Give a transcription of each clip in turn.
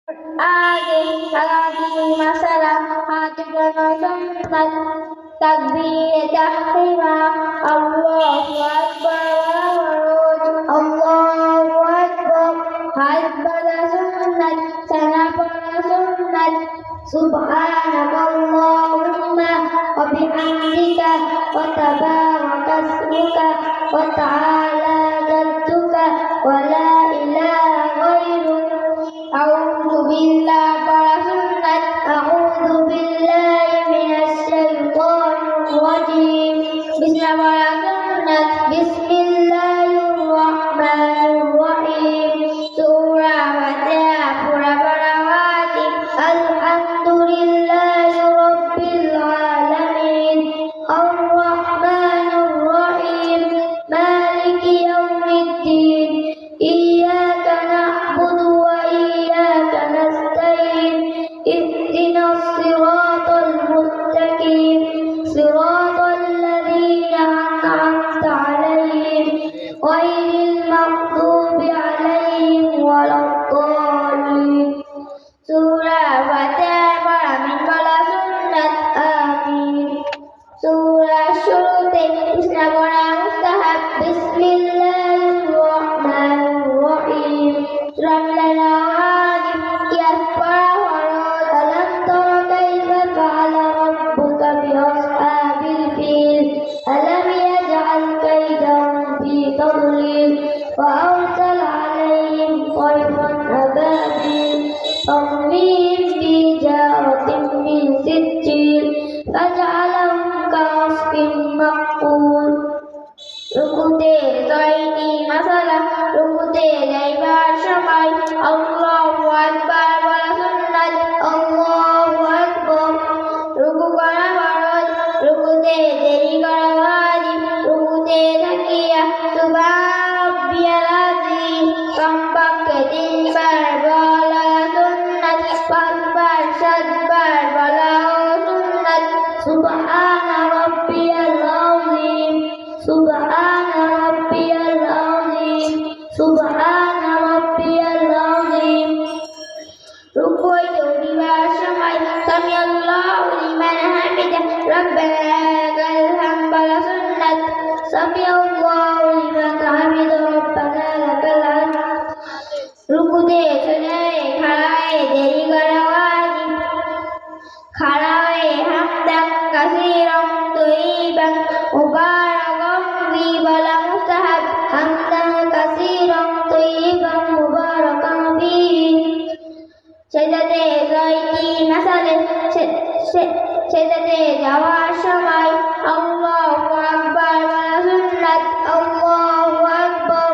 আগে সালাতি মাসালা হাত সুন্নাত তাকবীর তাহরিমা আল্লাহু আকবার আল্লাহু আকবার হাত বাঁধা সুন্নাত সানা পড়া সুন্নাত সুবহানাকাল্লাহুম্মা ওয়া বিহামদিকা ওয়া তাবারাকা ইসমুকা ওয়া তাআলা জাদ্দুকা ওয়া লা ইলাহা গায়রুক আউযু বিল্লাহি পড়া সুন্নাত আউযু বিল্লাহি মিনাশ শাইতানির রাজীম বিসমিল্লাহ পড়া সুন্নাত বিসমিল্লাহির রহমানির রহিম সূরা ফাতিহা পড়া ওয়াজিব আলহামদুলিল্লাহি রাব্বিল আলামিন আর রহমানির রহিম মালিকি ইয়াউমিদ্দিন ইয়্যাকা না'বুদু ওয়া ইয়্যাকা নাস্তাঈন ইহদিনাস সিরাতাল মুস্তাকিম সিরাতাল লাযীনা আন'আমতা আলাইহিম গায়রিল মাগদুবি আলাইহিম ওয়ালাদ-দাল্লিন সূরা ফাতিহা পড়া মিন বলা সুন্নাত আমিন সূরা শুরুতে বিসমিল্লাহ পড়া মুস্তাহাব বিসমিল্লাহির রহমানির রহিম সূরা মিলাল ওয়াজিব কিয়াস পড়া ফরজ আলাম তারা কাইফা ফাআলা রাব্বুকা বিআসহাবিল ফিল আলাম ইয়াজআল কাইদাহুম ফি তাদলিল ওয়া আরসালা আলাইহিম তায়রান আবাবিল ترميهم بحجارة من سجيل فجعلهم كعصف مأكول রুকুতে দয়নি মাসালা রুকুতে যাইবার সময় আল্লাহু আকবার বলা সুন্নাত আল্লাহু আকবার রুকু করা ফরজ রুকুতে দেরি করা ওয়াজিব রুকুতে থাকিয়া সুবহানাল্লাহিল আযীম কমপক্ষে 3 বার বলা সুন্নাত 5 বার 7 বার বলা সুন্নাত সুবহানা রাব্বিয়াল আযীম সুবহানা রাব্বিয়াল আযীম সুবহানা রাব্বিয়াল আযীম রুকু হইতে উঠিবার সময় সামি আল্লাহু লিমান হামিদা রব্বানা লাকাল হামদ বলা সুন্নাত সামি আল্লাহু লিমান হামিদা রব্বানা লাকাল হামদ রুকুতে সুজদায় খাড়ায় দেরি করা ওয়াজিব খাড়ায় হামদান কাসীরান তয়্যিবান মুবারাকান ফি বলা মুস্তাহাব হামদান কাসীরান তয়্যিবান মুবারাকান ফি সেজদাতে যাইতি মাসালে সেজদাতে যাওয়ার সময় আল্লাহু আকবার বলা সুন্নাত আল্লাহু আকবার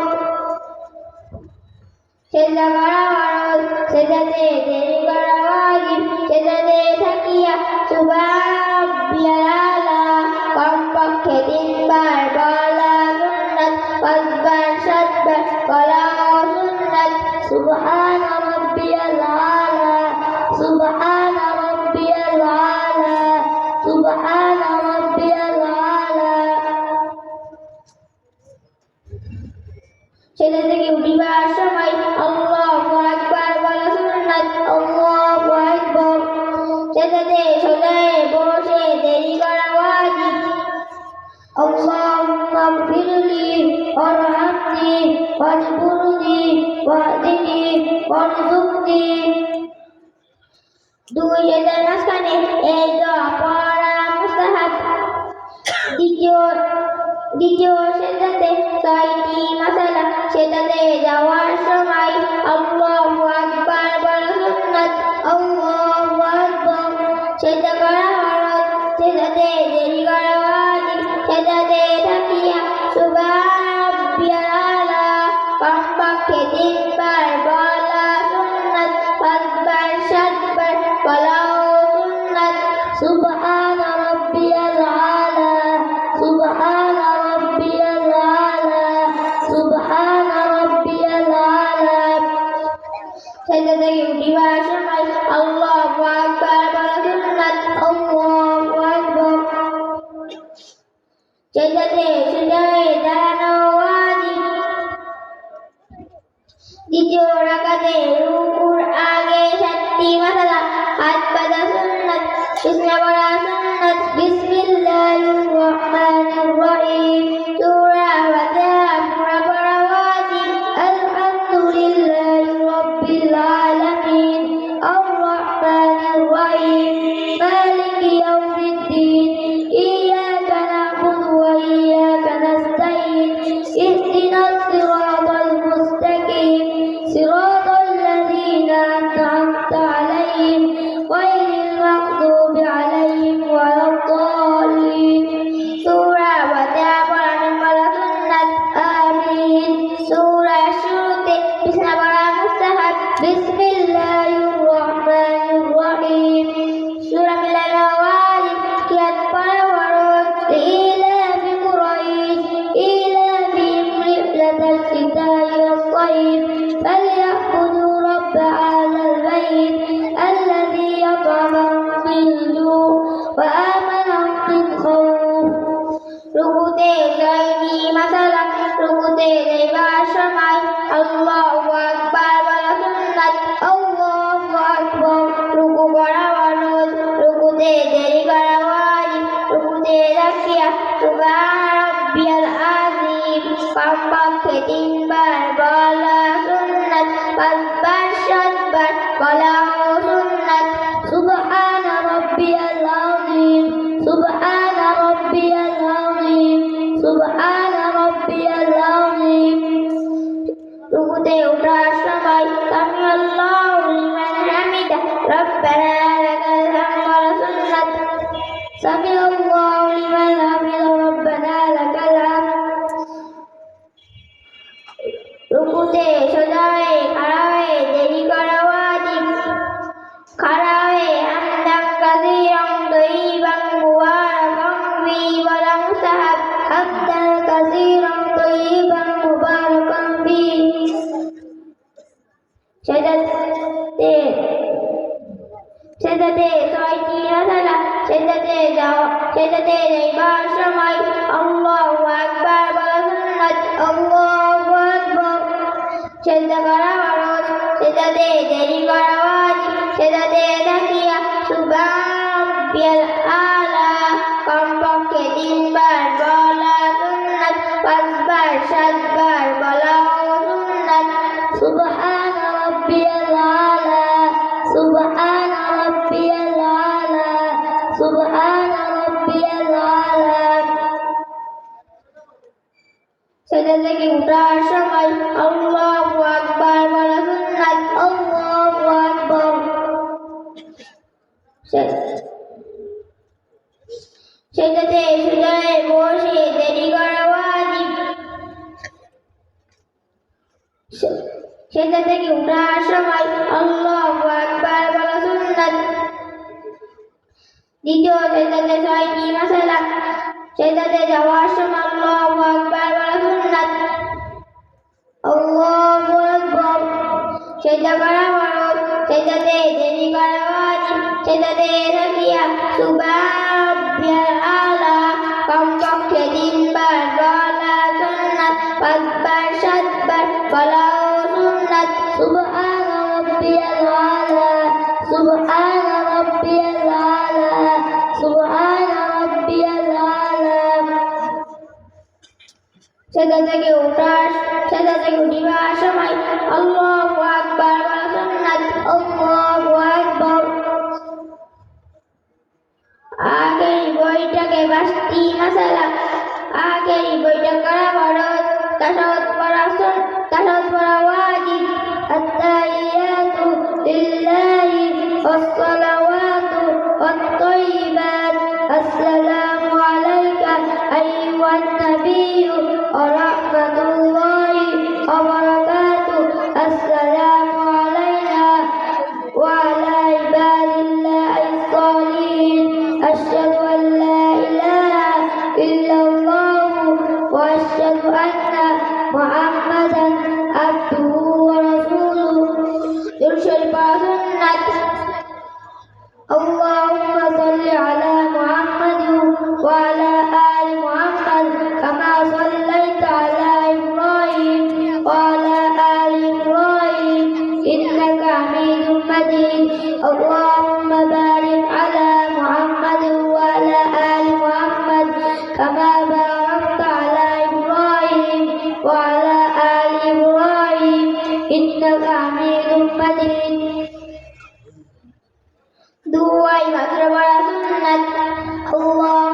সেজদা করা ফরজ সেজদাতে দেরি করা ওয়াজিব সেজদাতে থাকিয়া সুবহানাল্লাহিল আলা কমপক্ষে 3 বার বলা সুন্নাত 5 বার 7 বার বলা সুন্নাত সুবহানা রাব্বিয়াল আলা সুবহানা রাব্বিয়াল আলা সুবহানা রাব্বিয়াল আলা সেজদা থেকে উঠিবার সময় আল্লাহু আকবার বলা সুন্নাত আল্লাহু আকবার সেজদাতে সোজায় বসে দেরি করা ওয়াজিব আল্লাহুম্মা গফিরলি ওয়ারহামনি ওয়াজবুরনি ওয়াহদিনি ওয়ারযুকনি দুই সেজদার মাঝখানে এই দোয়া পড়া মুস্তাহাব দ্বিতীয় সেজদাতে 6টি মাসালা সেজদাতে যাওয়ার সময় আল্লাহু আকবার বলা সুন্নাত আল্লাহু আকবার সেজদা করা ফরজ সেজদাতে দেরি করা ওয়াজিব সেজদাতে থাকিয়া সুবহানাল্লাহিল আলা কমপক্ষে 3 বার বলা সুন্নাত 5 বার 7 বার বলা সুন্নাত সুবহানা রাব্বিয়াল আলা সুবহানা রাব্বিয়াল আলা সুবহানা রাব্বিয়াল আলা সেজদা থেকে উঠিবার সময় আল্লাহু আকবার বলা সুন্নাত আল্লাহু আকবার সেজদাতে সুজদায় দাঁড়ানো ওয়াজিব দ্বিতীয় রাকাতে রুকুর আগে বলাও সুন্নাত সুবহান রাব্বিয়াল আযীম সুবহান রাব্বিয়াল আযীম সুবহান রাব্বিয়াল আযীম রুকুতে ওঠার সময় সামি আল্লাহু লিমান হামিদা রব্বানা লাকাল হামদু সুন্নাত সামি আল্লাহু লিমান হামিদা রব্বানা লাকাল হামদ রুকুতে সোজা হয়ে খাড়া হয়ে দেরি করা ওয়াজিব খাড়া হয়ে হামদান কাসীরান তয়্যিবান মুবারাকান ফীহি বলা মুস্তাহাব হামদান কাসীরান তয়্যিবান মুবারাকান ফীহি সেজদাতে ছয়টি মাসালা সেজদাতে যাইবার সময় আল্লাহু আকবার বলা সুন্নাত আল্লাহু আকবার সেজদা করা ফরজ সেজদাতে দেরি করা ওয়াজিব সেজদাতে তাকিয়া সুবহান রাব্বিয়াল আলা কমপক্ষে 3 বার বলা সুন্নাত 5 বার 7 বার বলা সুন্নাত সুবহান রাব্বিয়াল আলা সুবহান রাব্বিয়াল আলা সুবহান রাব্বিয়াল আলা সেজদা থেকে উঠার সময় আল্লাহু আকবার বলা সুন্নাত আল্লাহু আকবার সেজদাতে সুজদায় বসে দেরি করা ওয়াজিব সেজদা থেকে উঠার সময় আল্লাহু আকবার বলা সুন্নাত দ্বিতীয় সেজদাতে 6টি মাসালা সেজদাতে যাওয়ার সময় আল্লাহু আকবার বলা সুন্নাত আল্লাহু আকবার সেজদা করা ফরজ সেজদাতে দেরি করা ওয়াজিব সেজদাতে তাকিয়া সুবহান রাব্বিয়াল আলা কমপক্ষে 3 বার বলা সুন্নাত 5 বার 7 বার বলা সুন্নাত সুবহান রাব্বিয়াল আলা সুবহান রাব্বিয়াল আলা সুবহান রাব্বিয়াল আলা সেজদা থেকে উঠিবার সময় আল্লাহু আকবার বলা সুন্নাত আল্লাহু আকবার আগের বইটাকে 5টি মাসালা আগের বইটা করা ফরজ তাশাহুদ পড়া ওয়াজিব আত-তাহিয়াতু লিল্লাহি ওয়াস-সালাওয়াতু ওয়াত-তাইয়্যিবাত আসসালামু আলাইকা আইয়ুহান নাবিয়্যু ওয়া রাহমাতুল্লাহি ওয়া বারাকাতুহু আসসালামু আলাইনা ওয়া আলা ইবাদিল্লাহিস সালিহিন আশহাদু আন লা ইলাহা ইল্লাল্লাহু ওয়া আশহাদু আন্না মুহাম্মাদান আবদুহু ওয়া রাসূলুহু দুরূদ পড়া সুন্নাত আল্লাহুম্মা সাল্লি আলা মুহাম্মাদিন ওয়া আলা আলি মুহাম্মাদ কামা সাল্লাইতা আলা ইব্রাহিম ওয়া আলা আলি ইব্রাহিম ইন্নাকা হামিদুম মাজিদ আল্লাহুম্মা বারিক আলা মুহাম্মাদিন ওয়া আলা আলি মুহাম্মাদ কামা বারাকতা আলা ইব্রাহিম ওয়া আলা আলি ইব্রাহিম ইন্নাকা হামিদুম মাজিদ দুয়াই মাত্র বলা সুন্নাত আল্লাহ